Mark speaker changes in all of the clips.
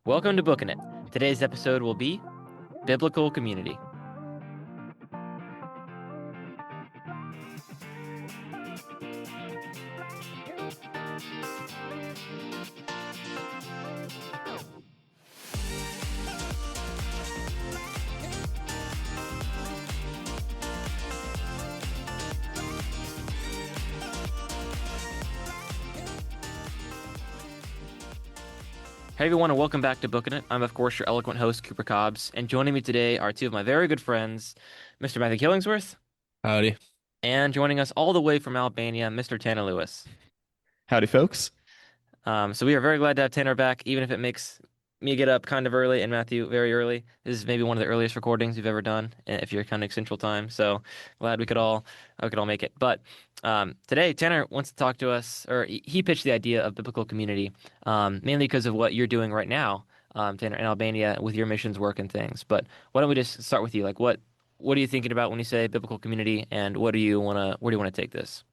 Speaker 1: Welcome to Booking It. Today's episode will be Biblical Community. Hey everyone, and welcome back to Booking It. I'm of course your eloquent host, Cooper Cobbs, and joining me today are two of my very good friends, Mr. Matthew Killingsworth,
Speaker 2: Howdy.
Speaker 1: and joining us all the way from Albania, Mr. Tanner Lewis.
Speaker 2: Howdy, folks.
Speaker 1: So we are very glad to have Tanner back, even if it makes me get up kind of early and Matthew very early. This is maybe one of the earliest recordings we've ever done, if you're counting Central Time. So glad we could all make it. But today, Tanner wants to talk to us, or he pitched the idea of biblical community, mainly because of what you're doing right now, Tanner, in Albania with your missions work and things. But why don't we just start with you? Like, what are you thinking about when you say biblical community, and where do you want to take this?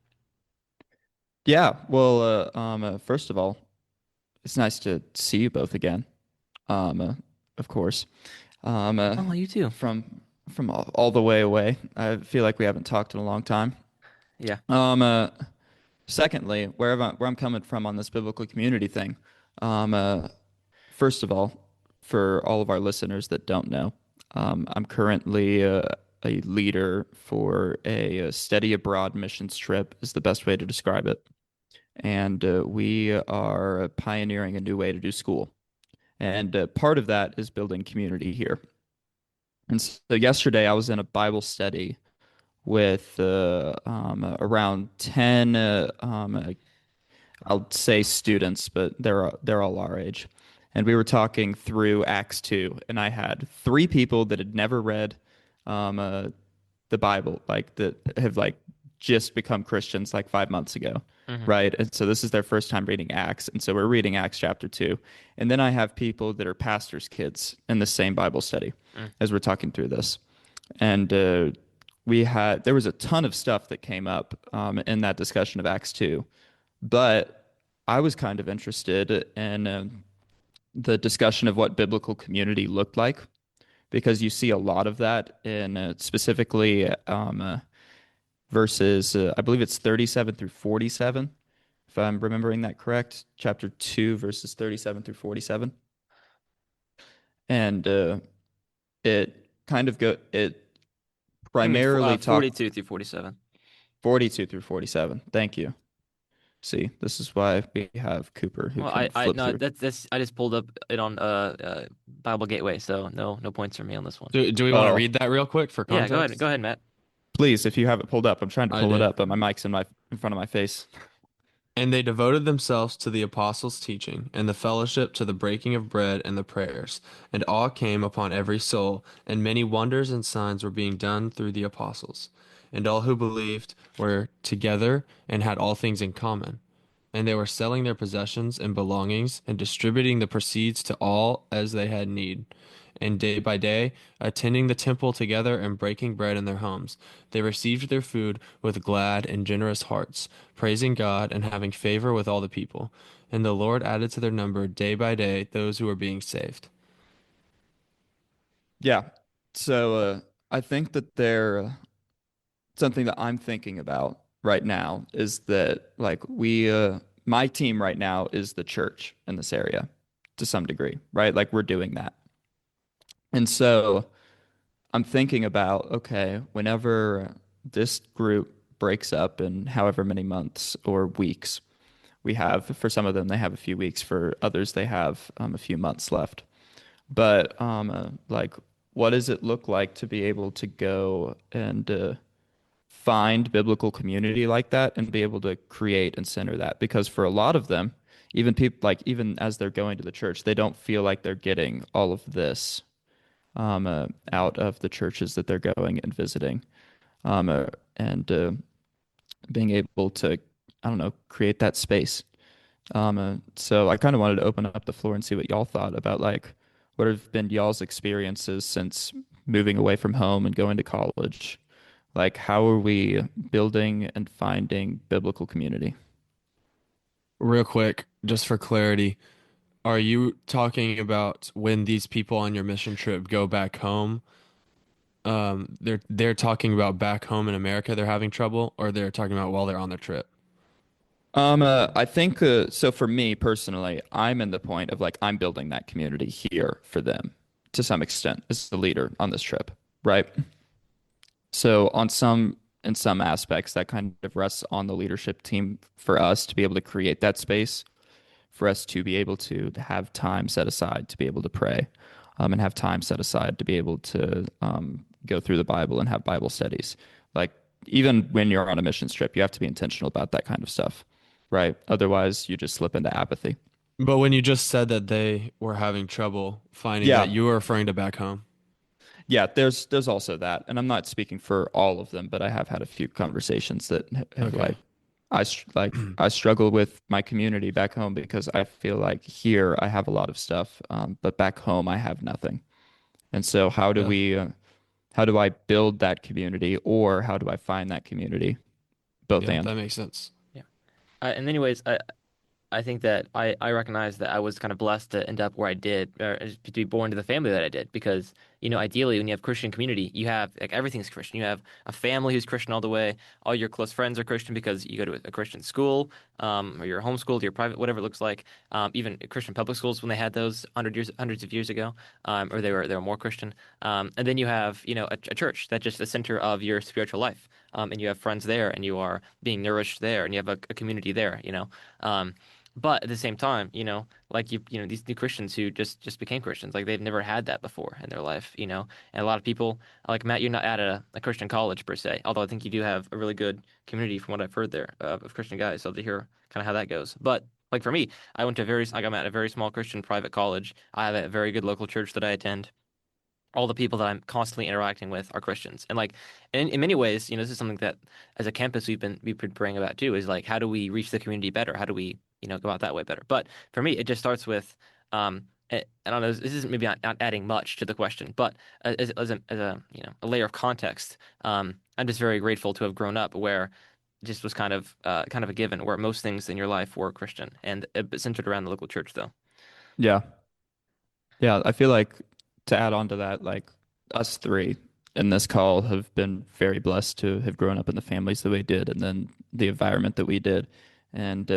Speaker 2: Yeah, well, first of all, it's nice to see you both again. Um, uh, of course. Um, uh,
Speaker 1: Oh, you too.
Speaker 2: from all the way away. I feel like we haven't talked in a long time.
Speaker 1: Yeah.
Speaker 2: Um, uh, Secondly, where I'm coming from on this biblical community thing. Um, uh, First of all, for all of our listeners that don't know, I'm currently a leader for a study abroad missions trip, is the best way to describe it. And we are pioneering a new way to do school. And part of that is building community here. And so yesterday I was in a Bible study with around 10, I'll say students, but they're all our age. And we were talking through Acts 2, and I had three people that had never read um, uh, the Bible, like that have like just become Christians like 5 months ago,
Speaker 1: Hmm.
Speaker 2: right? And so this is their first time reading Acts, and so we're reading Acts chapter 2. And then I have people that are pastors' kids in the same Bible study as we're talking through this. And there was a ton of stuff that came up in that discussion of Acts 2, but I was kind of interested in the discussion of what biblical community looked like because you see a lot of that in specifically verses, I believe it's 37 through 47, if I'm remembering that correct. Chapter 2, verses 37 through 47. And it it
Speaker 1: You mean
Speaker 2: primarily talked
Speaker 1: 42 through 47?
Speaker 2: 42 through 47. Thank you. See, this is why we have Cooper who
Speaker 1: Well,
Speaker 2: can
Speaker 1: I
Speaker 2: flip
Speaker 1: no,
Speaker 2: through.
Speaker 1: that's I just pulled up it on Bible Gateway, so no points for me on this one.
Speaker 3: Do we want to
Speaker 2: Oh,
Speaker 3: read that real quick for
Speaker 1: Yeah,
Speaker 3: context?
Speaker 1: go ahead, Matt.
Speaker 2: please, if you have it pulled up. I'm trying to
Speaker 3: I
Speaker 2: pull it
Speaker 3: do.
Speaker 2: up, but my mic's in front of my face.
Speaker 3: And they devoted themselves to the apostles' teaching, and the fellowship, to the breaking of bread and the prayers. And awe came upon every soul, and many wonders and signs were being done through the apostles. And all who believed were together and had all things in common. And they were selling their possessions and belongings, and distributing the proceeds to all as they had need. And day by day, attending the temple together and breaking bread in their homes, they received their food with glad and generous hearts, praising God and having favor with all the people. And the Lord added to their number day by day those who were being saved.
Speaker 2: Yeah. So I think that something that I'm thinking about right now is that like my team right now is the church in this area to some degree, right? Like we're doing that. And so I'm thinking about, okay, whenever this group breaks up in however many months or weeks we have, for some of them, they have a few weeks, for others, they have a few months left. But like, what does it look like to be able to go and find biblical community like that and be able to create and center that? Because for a lot of them, even people like even as they're going to the church, they don't feel like they're getting all of this out of the churches that they're going and visiting, and being able to, I don't know, create that space. So I kind of wanted to open up the floor and see what y'all thought about like what have been y'all's experiences since moving away from home and going to college. Like, how are we building and finding biblical community?
Speaker 3: Real quick, just for clarity, Are you talking about when these people on your mission trip go back home? They're talking about back home in America, they're having trouble, or they're talking about while they're on their trip?
Speaker 2: I think so for me personally, I'm in the point of like I'm building that community here for them to some extent as the leader on this trip, right? So in some aspects that kind of rests on the leadership team for us to be able to create that space for us to be able to have time set aside to be able to pray, and have time set aside to be able to go through the Bible and have Bible studies. Like even when you're on a mission trip, you have to be intentional about that kind of stuff, right? Otherwise, you just slip into apathy.
Speaker 3: But when you just said that they were having trouble finding that,
Speaker 2: Yeah,
Speaker 3: you were referring to back home.
Speaker 2: yeah. There's also that, and I'm not speaking for all of them, but I have had a few conversations that have
Speaker 3: Okay.
Speaker 2: like I struggle with my community back home because I feel like here I have a lot of stuff, but back home I have nothing. And so
Speaker 3: Yeah.
Speaker 2: how do I build that community or how do I find that community? Both
Speaker 3: Yeah,
Speaker 2: and.
Speaker 3: that makes sense.
Speaker 1: Yeah. And anyways, I think that I recognize that I was kind of blessed to end up where I did, or to be born to the family that I did, because ideally when you have Christian community, you have like everything's Christian. You have a family who's Christian all the way. All your close friends are Christian because you go to a Christian school, or you're homeschooled, you're private, whatever it looks like. Even Christian public schools when they had those hundreds of years ago, or they were more Christian. And then you have a church that's just the center of your spiritual life. And you have friends there, and you are being nourished there, and you have a community there. But at the same time, like these new Christians who just became Christians, like they've never had that before in their life. And a lot of people, like Matt, you're not at a Christian college per se, although I think you do have a really good community from what I've heard there of Christian guys. So to hear kind of how that goes. But like for me, like I'm at a very small Christian private college. I have a very good local church that I attend. All the people that I'm constantly interacting with are Christians. And like in many ways, this is something that as a campus we've been praying about too, is like how do we reach the community better? How do we, go out that way better? But for me, it just starts with I don't know, this isn't maybe not adding much to the question, but as a layer of context, I'm just very grateful to have grown up where it just was kind of a given where most things in your life were Christian and a bit centered around the local church though.
Speaker 2: Yeah. Yeah. I feel like to add on to that, like us three in this call have been very blessed to have grown up in the families that we did and then the environment that we did. And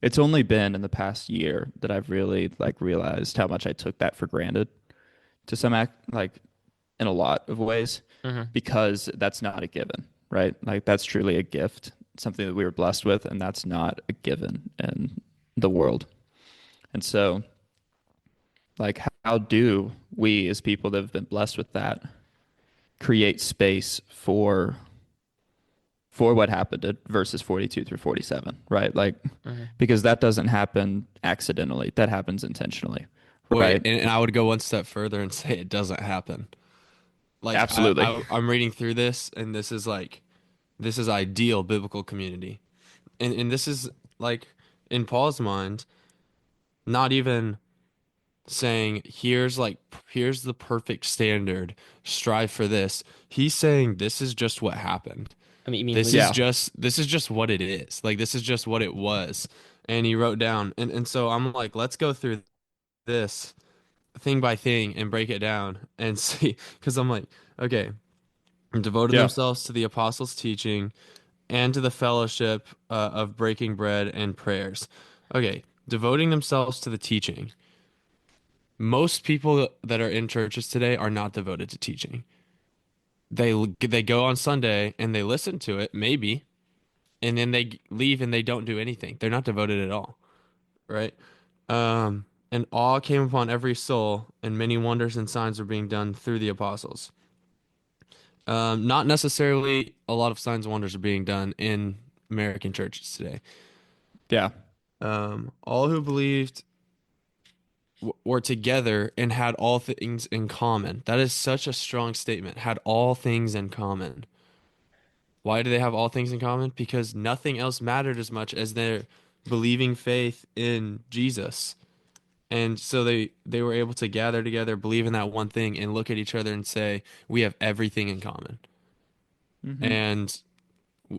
Speaker 2: it's only been in the past year that I've really like realized how much I took that for granted to some act like in a lot of ways
Speaker 1: Hmm.
Speaker 2: because that's not a given, right? Like that's truly a gift, something that we were blessed with, and that's not a given in the world. And so, like, how do we, as people that have been blessed with that, create space for what happened at verses 42 through 47, right? Like,
Speaker 1: Hmm.
Speaker 2: because that doesn't happen accidentally, that happens intentionally,
Speaker 3: Wait,
Speaker 2: right?
Speaker 3: and I would go one step further and say it doesn't happen. Like
Speaker 2: Absolutely.
Speaker 3: I'm reading through this, and this is ideal biblical community. And this is like in Paul's mind, not even saying here's the perfect standard, strive for this. He's saying this is just what happened.
Speaker 1: I mean, you mean
Speaker 2: Yeah.
Speaker 3: This is just what it is. Like this is just what it was. And he wrote down and so I'm like, let's go through this thing by thing and break it down and see because I'm like, okay, devoted
Speaker 2: Yeah.
Speaker 3: themselves to the apostles' teaching and to the fellowship of breaking bread and prayers. Okay, devoting themselves to the teaching. Most people that are in churches today are not devoted to teaching. They go on Sunday and they listen to it, maybe, and then they leave and they don't do anything. They're not devoted at all, right? And awe came upon every soul, and many wonders and signs were being done through the apostles. Not necessarily a lot of signs and wonders are being done in American churches today.
Speaker 2: Yeah.
Speaker 3: All who believed were together and had all things in common. That is such a strong statement. Had all things in common. Why do they have all things in common? Because nothing else mattered as much as their believing faith in Jesus. And so they were able to gather together, believe in that one thing, and look at each other and say, we have everything in common.
Speaker 2: Hmm.
Speaker 3: And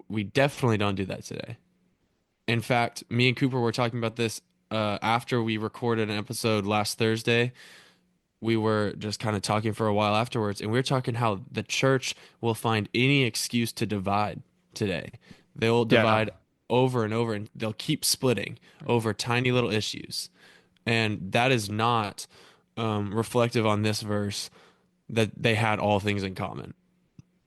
Speaker 3: we definitely don't do that today. In fact, me and Cooper were talking about this after we recorded an episode last Thursday, we were just kind of talking for a while afterwards, and we were talking how the church will find any excuse to divide today. They'll
Speaker 2: Yeah.
Speaker 3: divide over and over, and they'll keep splitting over tiny little issues. And that is not reflective on this verse that they had all things in common.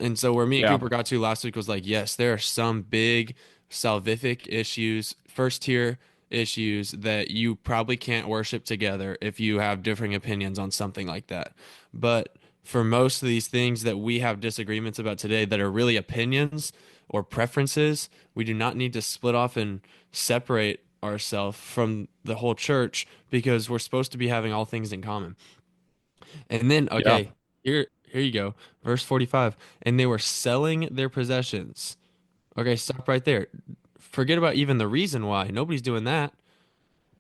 Speaker 3: And so where me and
Speaker 2: Yeah.
Speaker 3: Cooper got to last week was like, yes, there are some big salvific issues, first tier issues that you probably can't worship together if you have differing opinions on something like that. But for most of these things that we have disagreements about today that are really opinions or preferences, we do not need to split off and separate ourselves from the whole church because we're supposed to be having all things in common. And then,
Speaker 2: Yeah.
Speaker 3: okay, here you go. Verse 45. And they were selling their possessions. Okay, stop right there. Forget about even the reason why. Nobody's doing that.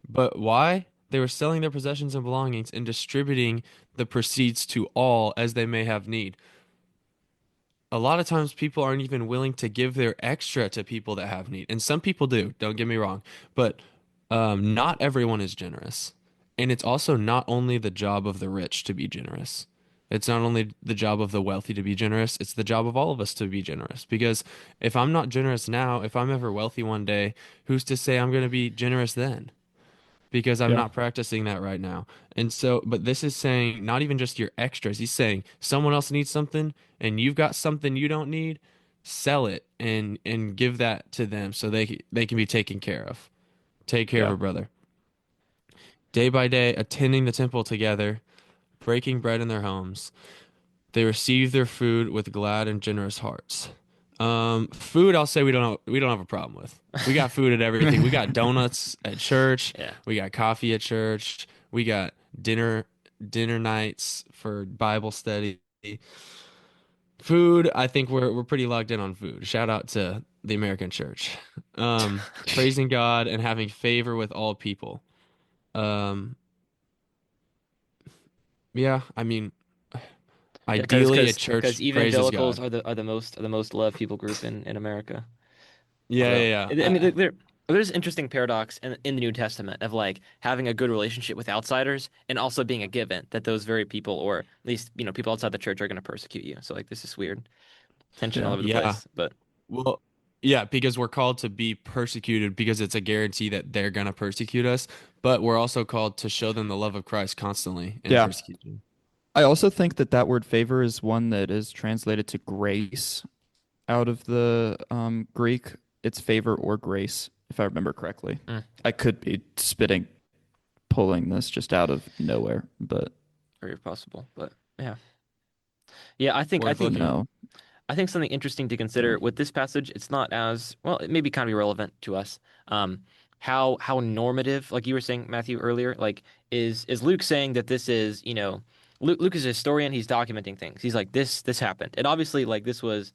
Speaker 3: But why? They were selling their possessions and belongings and distributing the proceeds to all as they may have need. A lot of times people aren't even willing to give their extra to people that have need. And some people do, don't get me wrong. But not everyone is generous. And it's also not only the job of the rich to be generous. It's not only the job of the wealthy to be generous, it's the job of all of us to be generous. Because if I'm not generous now, if I'm ever wealthy one day, who's to say I'm going to be generous then? Because I'm
Speaker 2: Yeah.
Speaker 3: not practicing that right now. And so, but this is saying not even just your extras. He's saying someone else needs something and you've got something you don't need, sell it and give that to them so they can be taken care of. Take care of
Speaker 2: Yeah.
Speaker 3: a brother. Day by day, attending the temple together, breaking bread in their homes. They received their food with glad and generous hearts. Food, I'll say we don't have a problem with. We got food at everything. We got donuts at church.
Speaker 1: Yeah.
Speaker 3: We got coffee at church. We got dinner nights for Bible study. Food, I think we're pretty locked in on food. Shout out to the American church. Praising God and having favor with all people. Um, yeah, I mean,
Speaker 1: Yeah,
Speaker 3: ideally a
Speaker 1: because
Speaker 3: church praises
Speaker 1: evangelicals
Speaker 3: God.
Speaker 1: are the most loved people group in America.
Speaker 3: Yeah,
Speaker 1: Although,
Speaker 3: yeah,
Speaker 1: I mean,
Speaker 3: yeah.
Speaker 1: there's an interesting paradox in the New Testament of like having a good relationship with outsiders and also being a given that those very people, or at least people outside the church, are going to persecute you. So like this is weird tension all
Speaker 2: Yeah.
Speaker 1: over the
Speaker 3: Yeah.
Speaker 1: place. But
Speaker 3: Well, yeah, because we're called to be persecuted because it's a guarantee that they're gonna persecute us, but we're also called to show them the love of Christ constantly in
Speaker 2: Yeah.
Speaker 3: persecution.
Speaker 2: I also think that that word favor is one that is translated to grace out of the Greek. It's favor or grace, if I remember correctly.
Speaker 1: mm,
Speaker 2: I could be pulling this just out of nowhere, but
Speaker 1: very possible. But yeah, yeah. I think I
Speaker 3: Worth
Speaker 1: think
Speaker 3: looking up.
Speaker 2: no.
Speaker 1: I think something interesting to
Speaker 2: Yeah.
Speaker 1: consider with this passage, it's not as well, it may be kind of irrelevant to us. Um, how normative, like you were saying, Matthew, earlier, like is Luke saying that this is, Luke is a historian, he's documenting things. He's like, this happened. And obviously, like this was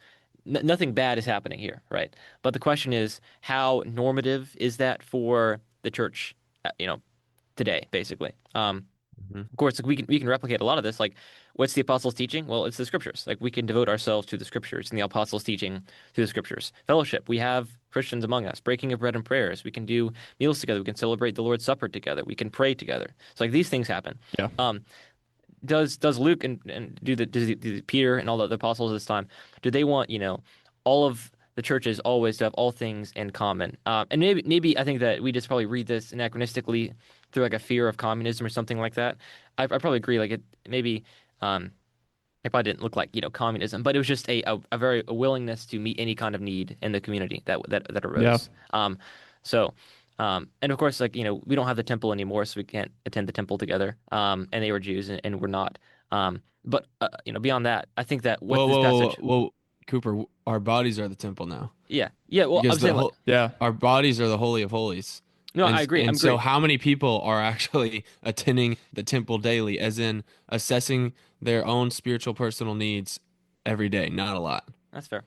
Speaker 1: nothing bad is happening here, right? But the question is, how normative is that for the church, today, basically?
Speaker 3: Mhm.
Speaker 1: Of course, like we can replicate a lot of this. Like, what's the apostles' teaching? Well, it's the scriptures. Like, we can devote ourselves to the scriptures and the apostles' teaching to the scriptures. Fellowship. We have Christians among us. Breaking of bread and prayers. We can do meals together. We can celebrate the Lord's Supper together. We can pray together. So like these things happen.
Speaker 2: Yeah.
Speaker 1: Does Luke and do Peter and all the other apostles of this time? Do they want all of the churches always to have all things in common? And maybe I think that we just probably read this anachronistically through like a fear of communism or something like that. I probably agree. Like it maybe it probably didn't look like communism, but it was just a very a willingness to meet any kind of need in the community that
Speaker 2: Yeah.
Speaker 1: arose. So. And of course, like, we don't have the temple anymore, so we can't attend the temple together. And they were Jews and we're not. But beyond that, I think that what
Speaker 3: Whoa,
Speaker 1: this
Speaker 3: whoa, whoa,
Speaker 1: passage,
Speaker 3: whoa, Cooper, our bodies are the temple now
Speaker 1: yeah, yeah. Well, I'm
Speaker 3: because the
Speaker 1: saying like,
Speaker 3: whole
Speaker 2: Yeah.
Speaker 3: our bodies are the holy of holies.
Speaker 1: no, I agree. I'm
Speaker 3: And so
Speaker 1: great.
Speaker 3: how many people are actually attending the temple daily, as in assessing their own spiritual personal needs every day? Not a lot.
Speaker 1: That's fair.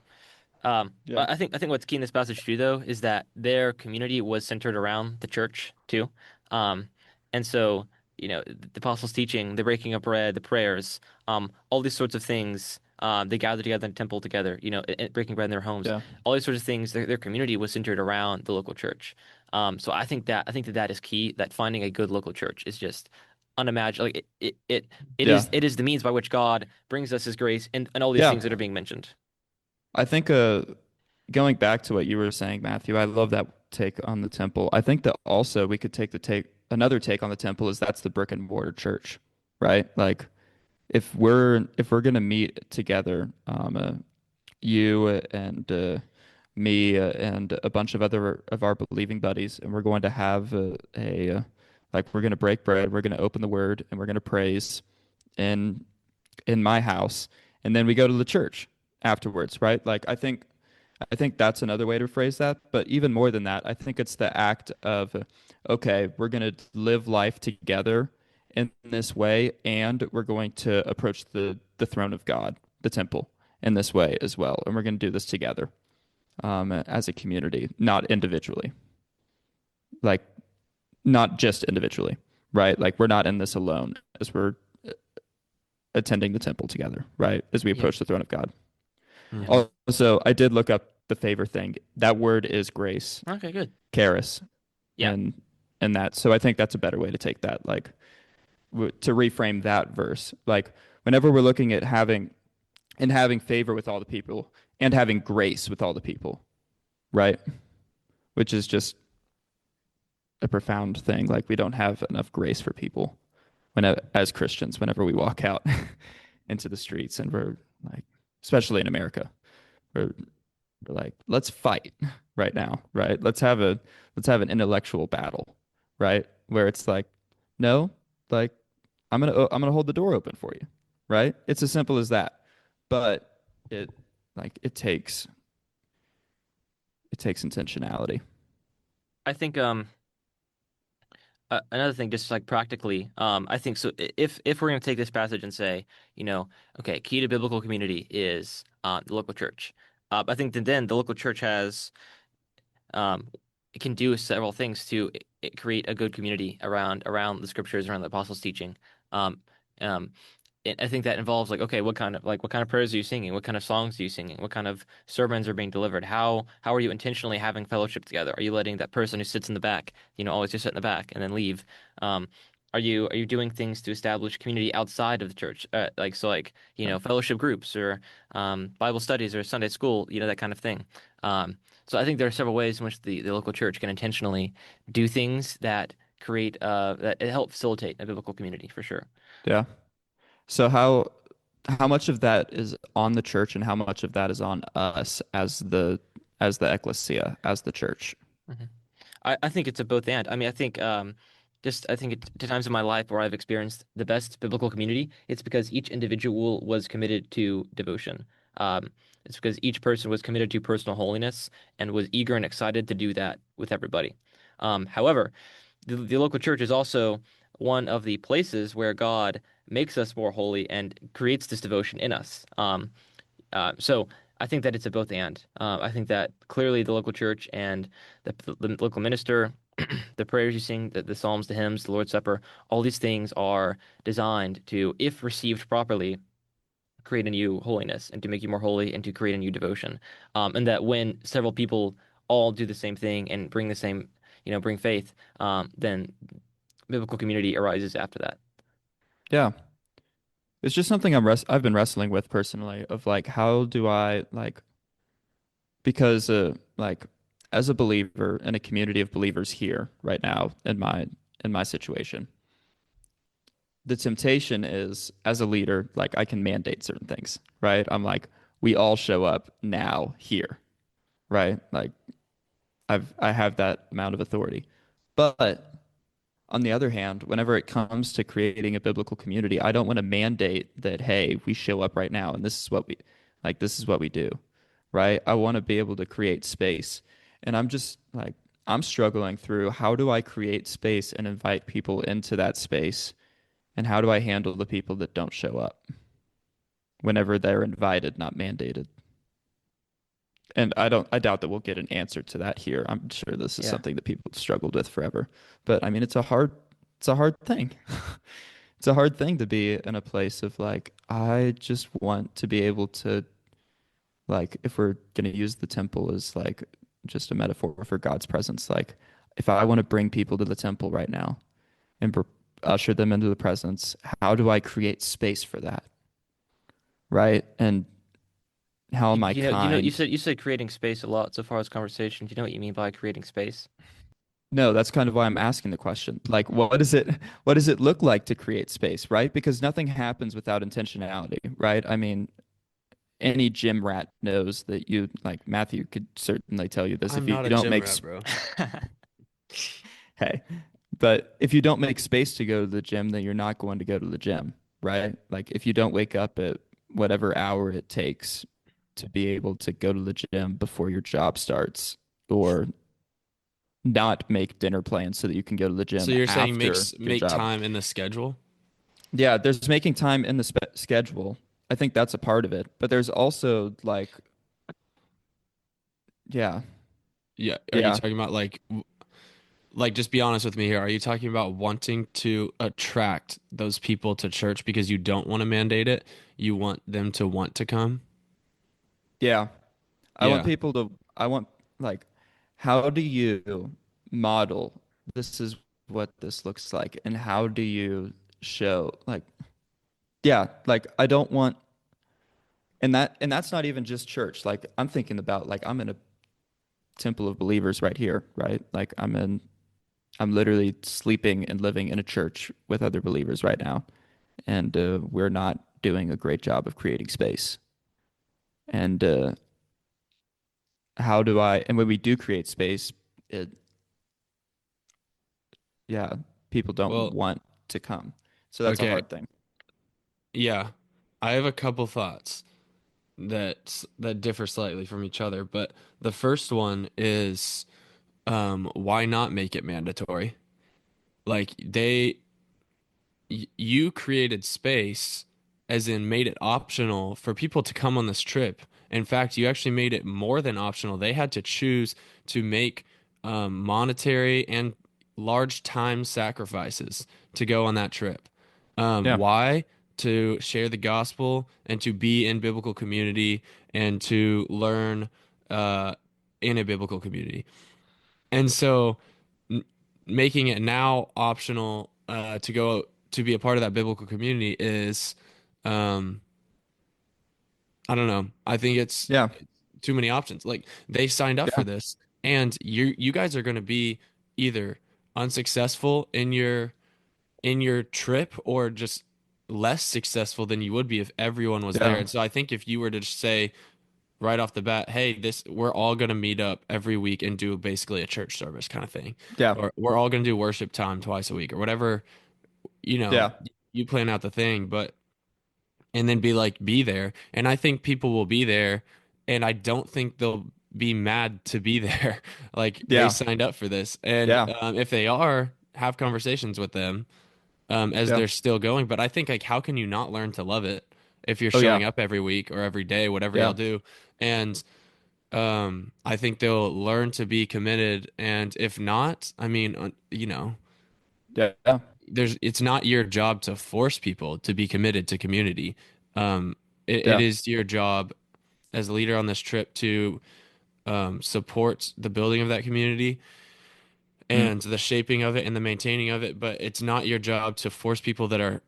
Speaker 2: Yeah.
Speaker 1: But I think what's key in this passage too, though, is that their community was centered around the church too. Um, and so, the apostles' teaching, the breaking of bread, the prayers, all these sorts of things. They gathered together in the temple together, breaking bread in their homes.
Speaker 2: Yeah.
Speaker 1: All these sorts of things. Their community was centered around the local church. So I think that is key. That finding a good local church is just unimaginable. Like
Speaker 2: Yeah.
Speaker 1: it is the means by which God brings us His grace and all these
Speaker 2: Yeah.
Speaker 1: things that are being mentioned.
Speaker 2: I think going back to what you were saying, Matthew, I love that take on the temple. I think that also we could take another take on the temple is that's the brick and mortar church, right? Like if we're gonna meet together, you and me and a bunch of other of our believing buddies, and we're going to have like we're going to break bread, we're going to open the word, and we're going to praise in in my house, and then we go to the church afterwards, right? Like I think that's another way to phrase that. But even more than that, I think it's the act of, okay, we're going to live life together in this way, and we're going to approach the throne of God, the temple, in this way as well, and we're going to do this together as a community, not individually, like not just individually, right? Like we're not in this alone as we're attending the temple together, right? As we
Speaker 1: Yeah.
Speaker 2: approach the throne of God.
Speaker 1: Yeah.
Speaker 3: Mhm.
Speaker 2: Also, I did look up the favor thing. That word is grace,
Speaker 1: Okay, good.
Speaker 2: charis,
Speaker 1: Yeah.
Speaker 2: and that. So I think that's a better way to take that. Like to reframe that verse. Like whenever we're looking at having favor with all the people and having grace with all the people, right? Which is just a profound thing. Like we don't have enough grace for people as Christians whenever we walk out into the streets and we're like, especially in America, we're like, let's fight right now, right? Let's have an intellectual battle, right? Where it's like, no, like I'm gonna hold the door open for you, right? It's as simple as that. But it it takes intentionality.
Speaker 1: I think another thing, just like practically, I think so. If we're going to take this passage and say, you know, okay, key to biblical community is the local church. I think that then the local church has um, it can do several things to create a good community around the scriptures, around the apostles' teaching. Um, um, I think that involves like, okay, what kind of prayers are you singing? What kind of songs are you singing? What kind of sermons are being delivered? How are you intentionally having fellowship together? Are you letting that person who sits in the back, always just sit in the back and then leave? Um, are you doing things to establish community outside of the church? Fellowship groups or Bible studies or Sunday school, that kind of thing. So I think there are several ways in which the local church can intentionally do things that create that help facilitate a biblical community for sure.
Speaker 2: Yeah. So how much of that is on the church and how much of that is on us as the ecclesia, as the church?
Speaker 1: Mhm. I think it's a both and. I mean, I think to times in my life where I've experienced the best biblical community, it's because each individual was committed to devotion. Um, it's because each person was committed to personal holiness and was eager and excited to do that with everybody. However, the local church is also one of the places where God makes us more holy and creates this devotion in us. So I think that it's a both and. I think that clearly the local church and the local minister, the prayers you sing, the psalms, the hymns, the Lord's Supper, all these things are designed to, if received properly, create a new holiness and to make you more holy and to create a new devotion. And that when several people all do the same thing and bring the same, bring faith, then biblical community arises after that.
Speaker 2: Yeah. It's just something I've been wrestling with personally of like how do I like because like as a believer in a community of believers here right now in my situation, the temptation is as a leader, like I can mandate certain things, right? I'm like, we all show up now here, right? Like I have that amount of authority. But on the other hand, whenever it comes to creating a biblical community, I don't want to mandate that, hey, we show up right now and this is what we do, right? I want to be able to create space. And I'm just like, I'm struggling through how do I create space and invite people into that space? And how do I handle the people that don't show up whenever they're invited, not mandated? And I doubt that we'll get an answer to that here. I'm sure this is
Speaker 1: Yeah.
Speaker 2: something that people have struggled with forever. But I mean, it's a hard thing. It's a hard thing to be in a place of like, I just want to be able to, like, if we're going to use the temple as like just a metaphor for God's presence, like, if I want to bring people to the temple right now and usher them into the presence, how do I create space for that? Right? And how am I
Speaker 1: You
Speaker 2: kind?
Speaker 1: said creating space a lot so far as conversation. Do you know what you mean by creating space?
Speaker 2: No, that's kind of why I'm asking the question. Like, what does it look like to create space, right? Because nothing happens without intentionality, right? I mean, any gym rat knows that you, like Matthew could certainly tell you this.
Speaker 3: I'm
Speaker 2: If you
Speaker 3: not a
Speaker 2: don't
Speaker 3: gym
Speaker 2: make,
Speaker 3: rat, bro.
Speaker 2: hey, but if you don't make space to go to the gym, then you're not going to go to the gym, right? Like if you don't wake up at whatever hour it takes to be able to go to the gym before your job starts, or not make dinner plans so that you can go to the
Speaker 3: So
Speaker 2: gym
Speaker 3: you're saying
Speaker 2: after your
Speaker 3: make
Speaker 2: job.
Speaker 3: time in the schedule?
Speaker 2: Yeah, there's making time in the schedule. I think that's a part of it, but there's also like, yeah,
Speaker 3: Yeah. Are you
Speaker 2: yeah,
Speaker 3: talking about like just be honest with me here. Are you talking about wanting to attract those people to church because you don't want to mandate it? You want them to want to come?
Speaker 2: yeah. I want
Speaker 3: Yeah.
Speaker 2: people to, I want, like, how do you model this is what this looks like, and how do you show, like, yeah, like, I don't want, and that's not even just church. Like, I'm thinking about, like, I'm in a temple of believers right here, right? Like, I'm literally sleeping and living in a church with other believers right now, and we're not doing a great job of creating space. And how do I? And when we do create space, it, yeah, people don't
Speaker 3: Well,
Speaker 2: want to come. So that's a
Speaker 3: okay.
Speaker 2: hard thing.
Speaker 3: Yeah. I have a couple thoughts that differ slightly from each other, but the first one is why not make it mandatory? Like you created space, as in made it optional for people to come on this trip. In fact, you actually made it more than optional. They had to choose to make monetary and large time sacrifices to go on that trip.
Speaker 2: Yeah.
Speaker 3: Why? To share the gospel and to be in biblical community and to learn uh, in a biblical community. And so n- making it now optional to go to be a part of that biblical community is um I don't know. I think it's
Speaker 2: Yeah.
Speaker 3: too many options. Like they signed up for
Speaker 2: Yeah.
Speaker 3: this and you guys are going to be either unsuccessful in your trip or just less successful than you would be if everyone was there.
Speaker 2: Yeah.
Speaker 3: And so I think if you were to just say right off the bat, hey, this we're all gonna meet up every week and do basically a church service kind of thing.
Speaker 2: Yeah.
Speaker 3: Or we're all gonna do worship time twice a week or whatever, you know,
Speaker 2: Yeah.
Speaker 3: you plan out the thing, but and then be like be there. And I think people will be there and I don't think they'll be mad to be there. Like they
Speaker 2: Yeah.
Speaker 3: signed up for this. And
Speaker 2: Yeah.
Speaker 3: if they are, have conversations with them as
Speaker 2: Yeah.
Speaker 3: they're still going. But I think like how can you not learn to love it if you're
Speaker 2: Oh yeah.
Speaker 3: showing up every week or every day, whatever y'all
Speaker 2: Yeah.
Speaker 3: do? And I think they'll learn to be committed, and if not, I mean, you know,
Speaker 2: Yeah. Yeah.
Speaker 3: it's not your job to force people to be committed to community. Um, it
Speaker 2: Yeah.
Speaker 3: is your job as a leader on this trip to support the building of that community
Speaker 2: Mm.
Speaker 3: and the shaping of it and the maintaining of it, but it's not your job to force people that are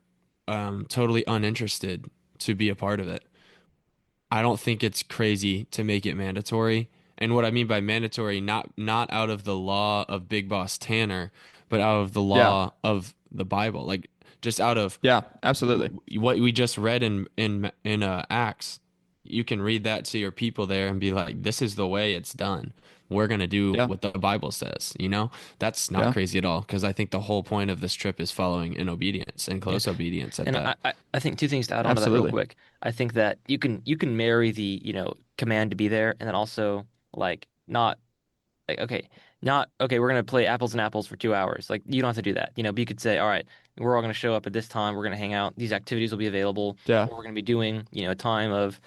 Speaker 3: totally uninterested to be a part of it. I don't think it's crazy to make it mandatory. And what I mean by mandatory, not out of the law of Big Boss Tanner, but out of the
Speaker 2: Yeah.
Speaker 3: law of the Bible, like just out of
Speaker 2: Yeah. Absolutely.
Speaker 3: what we just read in Acts. You can read that to your people there and be like, "This is the way it's done. We're gonna do
Speaker 2: Yeah.
Speaker 3: what the Bible says." You know, that's not
Speaker 2: Yeah.
Speaker 3: crazy at all because I think the whole point of this trip is following in obedience and
Speaker 1: Yeah.
Speaker 3: close obedience at
Speaker 1: And
Speaker 3: that.
Speaker 1: I think two things to add on to that real
Speaker 2: Absolutely.
Speaker 1: quick. I think that you can marry the, command to be there and then also like not like okay, not okay, we're gonna play apples and apples for 2 hours. Like you don't have to do that. But you could say, all right, we're all gonna show up at this time, we're gonna hang out, these activities will be available,
Speaker 2: Yeah.
Speaker 1: or we're gonna be doing, a time of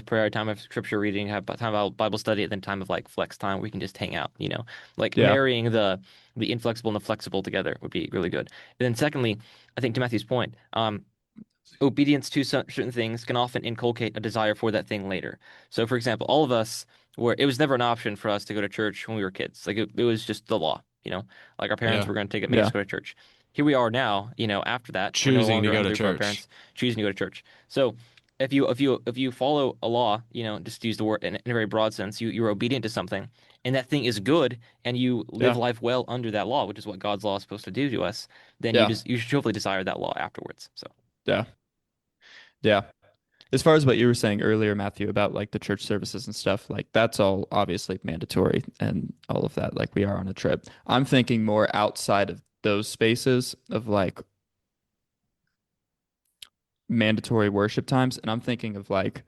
Speaker 1: prayer, a time of scripture reading, have a time of Bible study, and then time of like flex time where we can just hang out. Like
Speaker 2: Yeah.
Speaker 1: marrying the inflexible and the flexible together would be really good. But then secondly, I think to Matthew's point, obedience to certain things can often inculcate a desire for that thing later. So, for example, all of us were, it was never an option for us to go to church when we were kids. Like it was just the law. You know, like our parents
Speaker 3: Yeah.
Speaker 1: were going to make us
Speaker 2: Yeah.
Speaker 1: go to church. Here we are now, after that, we're no
Speaker 3: Choosing to
Speaker 1: longer
Speaker 3: go
Speaker 1: under
Speaker 3: to
Speaker 1: the roof of our
Speaker 3: church.
Speaker 1: parents, choosing to go to church. So if you follow a law, just to use the word in a very broad sense, you're obedient to something, and that thing is good, and you live
Speaker 2: Yeah.
Speaker 1: life well under that law, which is what God's law is supposed to do to us, then
Speaker 2: Yeah.
Speaker 1: you should hopefully desire that law afterwards. So
Speaker 2: Yeah. Yeah. As far as what you were saying earlier, Matthew, about like the church services and stuff, like that's all obviously mandatory and all of that. Like we are on a trip. I'm thinking more outside of those spaces of like mandatory worship times. And I'm thinking of like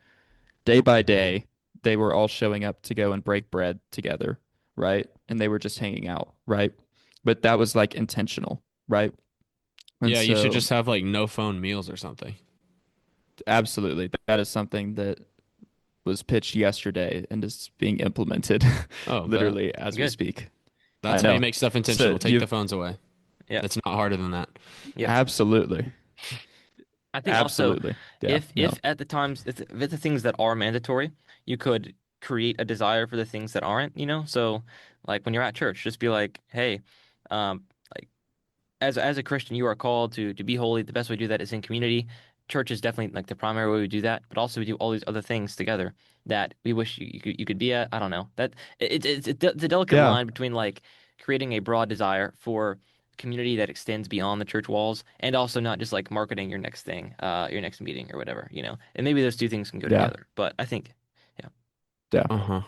Speaker 2: day by day, they were all showing up to go and break bread together, right? And they were just hanging out, right? But that was like intentional, right? And
Speaker 3: Yeah, you should
Speaker 2: so
Speaker 3: just have like no phone meals or something.
Speaker 2: absolutely, that is something that was pitched yesterday and is being implemented
Speaker 3: Oh, but
Speaker 2: literally as we
Speaker 1: good.
Speaker 2: speak. I
Speaker 3: that's how you
Speaker 2: know.
Speaker 3: make stuff
Speaker 2: So
Speaker 3: intentional. Take the
Speaker 2: you
Speaker 3: phones away.
Speaker 1: Yeah.
Speaker 3: It's not harder than that.
Speaker 1: Yep.
Speaker 2: absolutely,
Speaker 1: I think also
Speaker 2: absolutely, yeah,
Speaker 1: if
Speaker 2: no,
Speaker 1: at the times if the things that are mandatory, you could create a desire for the things that aren't. So like when you're at church, just be like, hey, like as a Christian, you are called to be holy. The best way to do that is in community. Church is definitely like the primary way we do that, but also we do all these other things together that we wish you could be at. I don't know. That it's a delicate
Speaker 2: yeah,
Speaker 1: line between like creating a broad desire for community that extends beyond the church walls and also not just like marketing your next thing, your next meeting or whatever. And maybe those two things can go
Speaker 2: yeah,
Speaker 1: together. But I think, yeah,
Speaker 2: yeah.
Speaker 3: Uh-huh.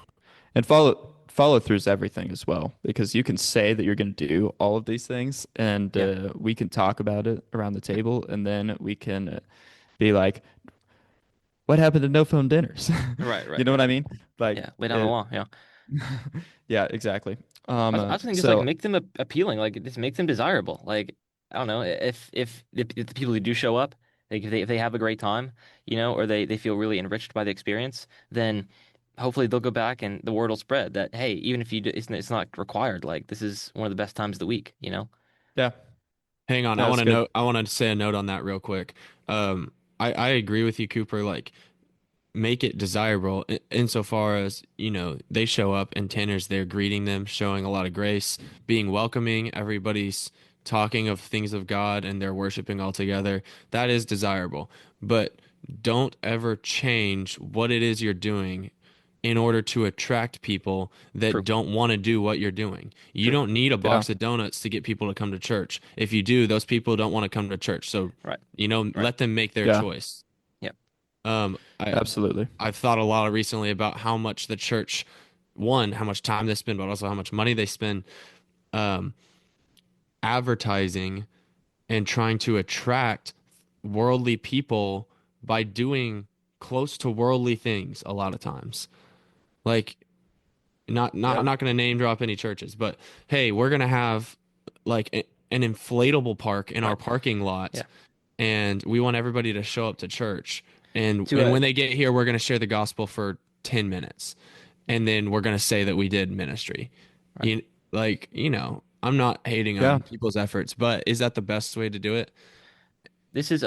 Speaker 2: And follow through is everything as well because you can say that you're going to do all of these things and
Speaker 1: yeah,
Speaker 2: we can talk about it around the table and then we can be like, what happened to no phone dinners?
Speaker 1: right,
Speaker 2: You
Speaker 1: right,
Speaker 2: know what I mean? Like
Speaker 1: yeah, lay down the
Speaker 2: it,
Speaker 1: law, yeah.
Speaker 2: yeah, exactly.
Speaker 1: I was thinking just like
Speaker 2: So
Speaker 1: make them appealing, like just make them desirable. Like I don't know if the people who do show up, like if they have a great time, or they feel really enriched by the experience, then hopefully they'll go back and the word will spread that hey, even if it's not required, like this is one of the best times of the week.
Speaker 2: yeah,
Speaker 3: Hang on,
Speaker 2: no, it's good.
Speaker 3: I want to say a note on that real quick. I agree with you, Cooper. Like, make it desirable insofar as, they show up and Tanner's there greeting them, showing a lot of grace, being welcoming. Everybody's talking of things of God and they're worshiping all together. That is desirable. But don't ever change what it is you're doing in order to attract people that
Speaker 1: True,
Speaker 3: don't want to do what you're doing. You
Speaker 1: true,
Speaker 3: don't need a
Speaker 2: Yeah,
Speaker 3: box of donuts to get people to come to church. If you do, those people don't want to come to church. So,
Speaker 1: right, right,
Speaker 3: let them make their
Speaker 2: yeah,
Speaker 3: choice.
Speaker 1: yeah.
Speaker 3: Um, I
Speaker 2: absolutely.
Speaker 3: I've thought a lot recently about how much the church, one, how much time they spend, but also how much money they spend um, advertising and trying to attract worldly people by doing close to worldly things a lot of times. Like,
Speaker 2: Yeah,
Speaker 3: not going to name drop any churches, but hey, we're going to have like an inflatable park in our
Speaker 1: Right.
Speaker 3: parking lot,
Speaker 1: Yeah.
Speaker 3: and we want everybody to show up to church.
Speaker 1: To
Speaker 3: And when they get here, we're going to share the gospel for 10 minutes, and then we're going to say that we did ministry.
Speaker 1: right.
Speaker 3: You I'm not hating
Speaker 2: yeah,
Speaker 3: on people's efforts, but is that the best way to do it?
Speaker 1: This is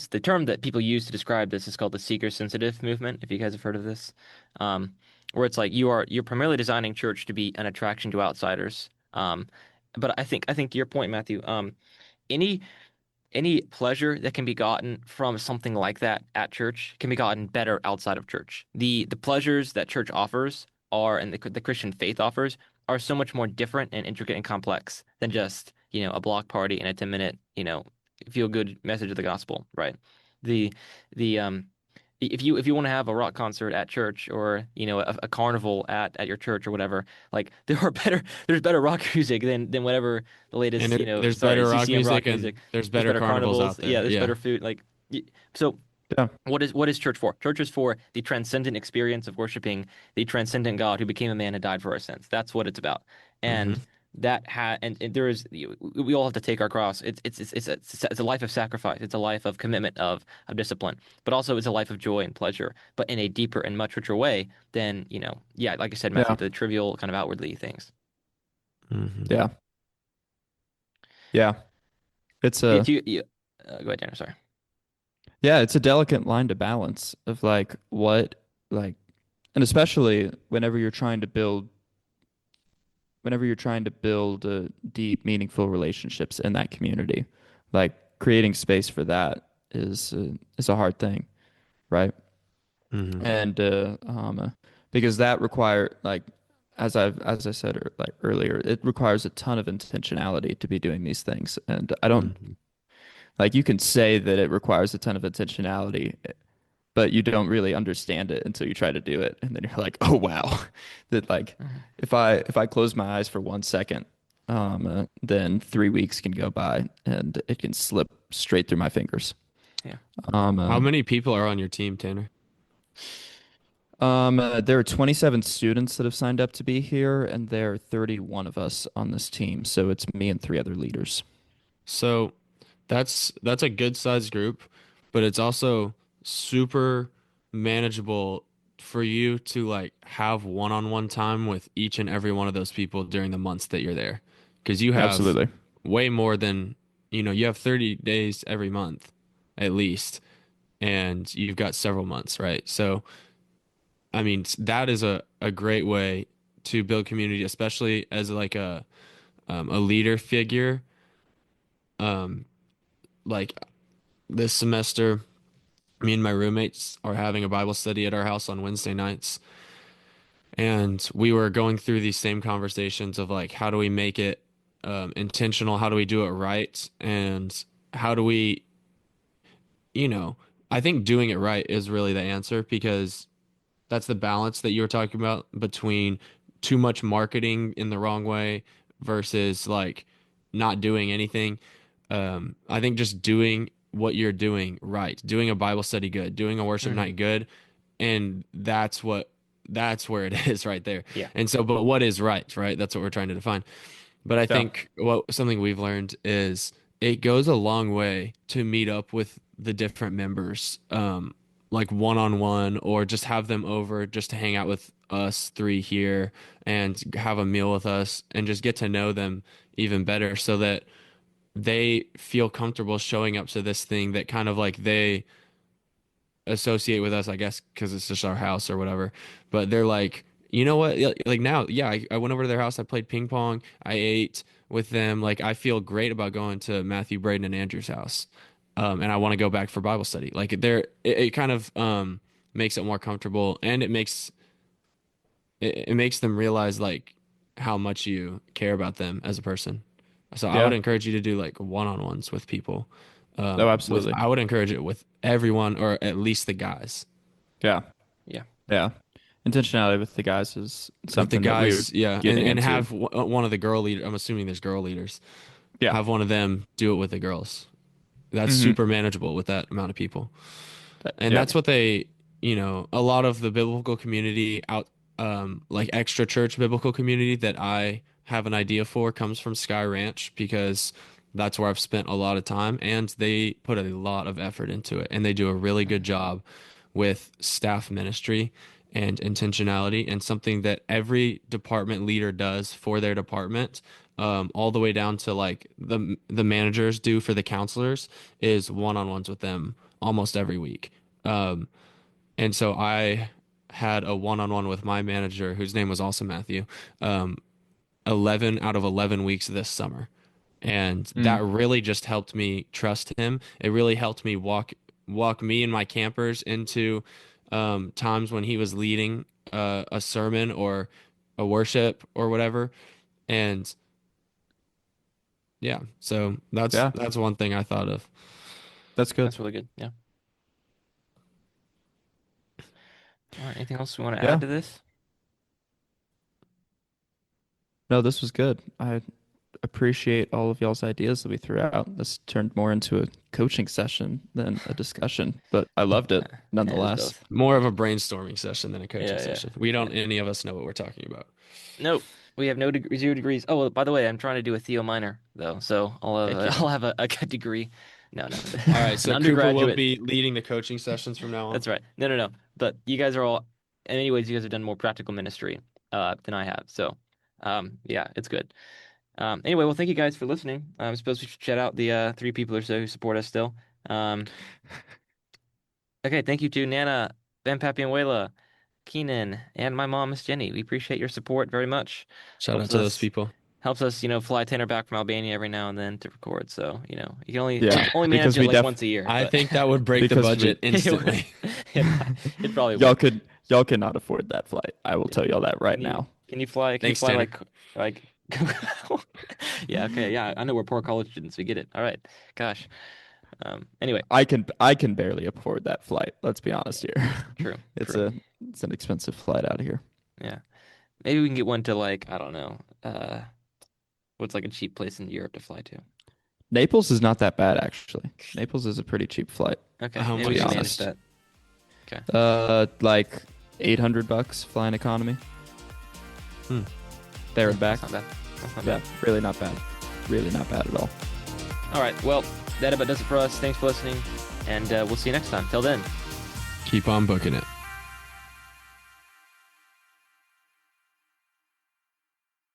Speaker 1: the term that people use to describe this is called the seeker sensitive movement. If you guys have heard of this, um, where it's like you're primarily designing church to be an attraction to outsiders. But I think to your point, Matthew, any any pleasure that can be gotten from something like that at church can be gotten better outside of church. The pleasures that church offers are and the Christian faith offers are so much more different and intricate and complex than just, a block party and a 10-minute, feel good message of the gospel, right? The the if you want to have a rock concert at church or a carnival at your church or whatever, like there's better rock music than whatever the
Speaker 3: And
Speaker 1: latest,
Speaker 3: there's
Speaker 1: sorry,
Speaker 3: better rock
Speaker 1: CCM
Speaker 3: music
Speaker 1: rock
Speaker 3: and
Speaker 1: music.
Speaker 3: there's
Speaker 1: There's
Speaker 3: better
Speaker 1: better
Speaker 3: carnivals out
Speaker 1: carnivals. Yeah,
Speaker 3: there.
Speaker 1: there's
Speaker 3: Yeah.
Speaker 1: better food. Like, so
Speaker 2: yeah,
Speaker 1: what is church for? Church is for the transcendent experience of worshiping the transcendent God who became a man and died for our sins. That's what it's about. And
Speaker 3: Hmm.
Speaker 1: and there is we all have to take our cross. It's a life of sacrifice. It's a life of commitment of discipline, but also it's a life of joy and pleasure, but in a deeper and much richer way than yeah, like I said, Matthew,
Speaker 2: yeah,
Speaker 1: the trivial kind of outwardly things.
Speaker 3: Hmm.
Speaker 2: yeah, yeah. It's
Speaker 1: Yeah,
Speaker 2: a
Speaker 1: go ahead, Tanner. Sorry.
Speaker 2: yeah, it's a delicate line to balance of like what like and especially whenever you're trying to build whenever you're trying to build deep, meaningful relationships in that community, like creating space for that is a hard thing, right?
Speaker 3: Hmm.
Speaker 2: And because that require like as I said like earlier, it requires a ton of intentionality to be doing these things. And I don't
Speaker 3: Hmm.
Speaker 2: like you can say that it requires a ton of intentionality, but you don't really understand it until you try to do it, and then you're like, oh wow, that like
Speaker 1: Mhm.
Speaker 2: if I close my eyes for 1 second, then 3 weeks can go by and it can slip straight through my fingers.
Speaker 1: Yeah.
Speaker 2: Um, uh,
Speaker 3: How many people are on your team, Tanner?
Speaker 2: there are 27 students that have signed up to be here, and there are 31 of us on this team. So it's me and three other leaders.
Speaker 3: So that's a good sized group, but it's also super manageable for you to like have one-on-one time with each and every one of those people during the months that you're there. Because you have
Speaker 2: Absolutely.
Speaker 3: way more than, you have 30 days every month at least, and you've got several months, right? So, I mean, that is a great way to build community, especially as like a leader figure. Um, like this semester, me and my roommates are having a Bible study at our house on Wednesday nights. And we were going through these same conversations of like, how do we make it intentional? How do we do it right? And how do we, you know, I think doing it right is really the answer because that's the balance that you were talking about between too much marketing in the wrong way versus like not doing anything. I think just doing what you're doing right, doing a Bible study good, doing a worship
Speaker 1: Mhm.
Speaker 3: night good, and that's where it is right there.
Speaker 1: Yeah.
Speaker 3: And so, but what is right, right? That's what we're trying to define. But I
Speaker 2: Yeah.
Speaker 3: think what something we've learned is it goes a long way to meet up with the different members, like one on one, or just have them over just to hang out with us three here and have a meal with us and just get to know them even better so that they feel comfortable showing up to this thing that kind of like they associate with us, I guess, because it's just our house or whatever. But they're like, you know what? Like now, yeah, I went over to their house. I played ping pong. I ate with them. Like I feel great about going to Matthew, Braden, and Andrew's house. And I want to go back for Bible study. Like it kind of makes it more comfortable, and it makes them realize like how much you care about them as a person. So I would
Speaker 2: Yeah.
Speaker 3: encourage you to do like one-on-ones with people.
Speaker 2: Oh,
Speaker 3: With
Speaker 2: absolutely.
Speaker 3: I would encourage it with everyone or at least the guys.
Speaker 2: Yeah.
Speaker 1: Yeah.
Speaker 2: Yeah. Intentionality with the guys is
Speaker 3: With the
Speaker 2: something that we were
Speaker 3: guys, yeah,
Speaker 2: getting
Speaker 3: and
Speaker 2: into.
Speaker 3: have one of the girl leader. I'm assuming there's girl leaders.
Speaker 2: Yeah.
Speaker 3: Have one of them do it with the girls. That's
Speaker 2: Hmm.
Speaker 3: super manageable with that amount of people. And
Speaker 2: Yeah.
Speaker 3: that's what a lot of the biblical community out, like extra church biblical community that I have an idea for comes from Sky Ranch because that's where I've spent a lot of time and they put a lot of effort into it and they do a really good job with staff ministry and intentionality and something that every department leader does for their department, all the way down to like the managers do for the counselors is one-on-ones with them almost every week. Um, and so I had a one-on-one with my manager, whose name was also Matthew, 11 out of 11 weeks this summer. And that
Speaker 2: Mm.
Speaker 3: really just helped me trust him. It really helped me walk me and my campers into times when he was leading a sermon or a worship or whatever. And yeah, so that's
Speaker 2: Yeah.
Speaker 3: that's one thing I thought of.
Speaker 2: That's good.
Speaker 1: That's really good. Yeah. All right. Anything else we want to
Speaker 2: Yeah.
Speaker 1: add to this?
Speaker 2: No, this was good. I appreciate all of y'all's ideas that we threw out. This turned more into a coaching session than a discussion, but I loved it
Speaker 1: Yeah, it is
Speaker 2: nonetheless.
Speaker 1: both.
Speaker 3: More of a brainstorming session than a coaching
Speaker 1: Yeah, yeah,
Speaker 3: session. We
Speaker 1: yeah.
Speaker 3: don't any of us know what we're talking about.
Speaker 1: Nope. We have no degree, 0 degrees. Oh, well, by the way, I'm trying to do a Theo minor though, so
Speaker 2: Heck yeah.
Speaker 1: I'll have a good degree. No, no,
Speaker 3: All right,
Speaker 1: an
Speaker 3: so Cooper will
Speaker 1: undergraduate.
Speaker 3: be leading the coaching sessions from now on.
Speaker 1: That's right. No, no, no. But you guys are all, in many ways, you guys have done more practical ministry than I have. So, yeah, it's good. Anyway, well, thank you guys for listening. I suppose we should shout out the three people or so who support us still. Um, okay, thank you to Nana, Ben Papi, and Wayla, Keenan, and my mom, Miss Jenny. We appreciate your support very much.
Speaker 3: Shout out
Speaker 1: Helps
Speaker 3: to those
Speaker 1: us
Speaker 3: people.
Speaker 1: helps us, fly Tanner back from Albania every now and then to record. So, you can only
Speaker 2: Yeah,
Speaker 1: only
Speaker 2: because
Speaker 1: manage it
Speaker 2: we
Speaker 1: like once a year.
Speaker 3: I
Speaker 1: but-
Speaker 3: think that would break the
Speaker 2: Because we-
Speaker 3: budget instantly.
Speaker 1: it probably
Speaker 2: Y'all
Speaker 1: would.
Speaker 2: y'all cannot afford that flight. I will tell y'all that right
Speaker 1: Can you-
Speaker 2: now.
Speaker 1: Can you fly? Can
Speaker 3: Thanks,
Speaker 1: you fly
Speaker 3: Tanner.
Speaker 1: like Yeah, okay, yeah. I know we're poor college students. We get it. All right. Gosh. Anyway,
Speaker 2: I can barely afford that flight. Let's be honest here.
Speaker 1: true.
Speaker 2: It's
Speaker 1: true.
Speaker 2: it's an expensive flight out of here.
Speaker 1: Yeah. Maybe we can get one to like, I don't know. What's like a cheap place in Europe to fly to?
Speaker 2: Naples is not that bad actually. Naples is a pretty cheap flight.
Speaker 1: Okay.
Speaker 3: How
Speaker 1: Maybe we
Speaker 3: much
Speaker 1: can
Speaker 3: is
Speaker 1: manage
Speaker 3: it?
Speaker 1: that.
Speaker 2: Like $800 flying economy.
Speaker 3: Hmm.
Speaker 2: There and back.
Speaker 1: That's not bad. That's not
Speaker 2: Yeah,
Speaker 1: bad.
Speaker 2: really not bad. Really not bad at all.
Speaker 1: All right. Well, that about does it for us. Thanks for listening, and we'll see you next time. Till then.
Speaker 3: Keep on booking it.